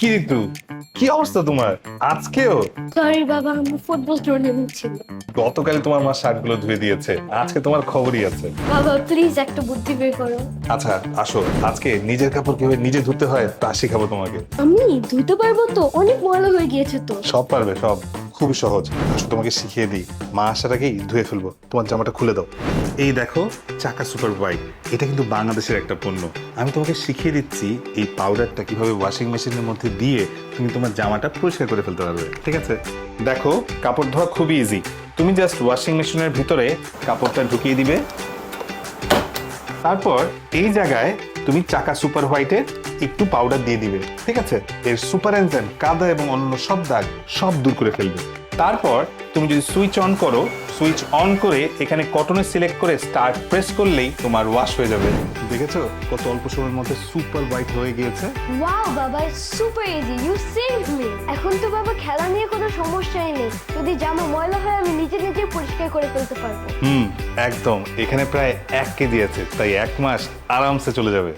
কি ঋতু, কি অবস্থা তোমার আজকেও? সরি বাবা, আমার ফুটবল টুর্নামেন্ট ছিল। গতকাল তোমার মা শার্টগুলো ধুয়ে দিয়েছে, আজকে তোমার খবরই আছে। বাবা প্লিজ একটা বুদ্ধি বের করো। আচ্ছা আসো, আজকে নিজের কাপড় কিভাবে নিজে ধুতে হয় তা শিখাবো তোমাকে। আমি ধুতে পারবো তো? অনেক ময়লা হয়ে গিয়েছে তো। সব পারবে, সব খুবই সহজ। আসো তোমাকে শিখিয়ে দিই। মা আসার আগেই ধুয়ে ফেলবো, তোমার জামাটা খুলে দাও। এই দেখো, চাকা সুপার হোয়াইট, এটা কিন্তু বাংলাদেশের একটা পণ্য। আমি তোমাকে শিখিয়ে দিচ্ছি এই পাউডারটা কিভাবে ওয়াশিং মেশিনের মধ্যে দিয়ে তুমি তোমার জামাটা পরিষ্কার করে ফেলতে পারবে। ঠিক আছে, দেখো কাপড় ধোয়া খুবই ইজি। তুমি জাস্ট ওয়াশিং মেশিনের ভিতরে কাপড়টা ঢুকিয়ে দিবে, তারপর এই জায়গায় তুমি চাকা সুপার হোয়াইটের একটু পাউডার দিয়ে দিবে। ঠিক আছে, এর সুপার এনজাইম কাদা এবং অন্য সব দাগ সব দূর করে ফেলবে। তারপর তুমি যদি সুইচ অন করো, সুইচ অন করে এখানে কটনে সিলেক্ট করে স্টার্ট প্রেস করলেই তোমার ওয়াশ হয়ে যাবে। দেখেছো কত অল্প সময়ের মধ্যে সুপার হোয়াইট হয়ে গিয়েছে। ওয়াও বাবা, super easy, you saved me. এখন তো বাবা খেলা নিয়ে কোনো সমস্যাই নেই। যদি জামা ময়লা হয় আমি নিজে নিজে পরিষ্কার করে ফেলতে পারবো। একদম। এখানে প্রায় 1 কেজি আছে, তাই 1 মাস আরামসে চলে যাবে।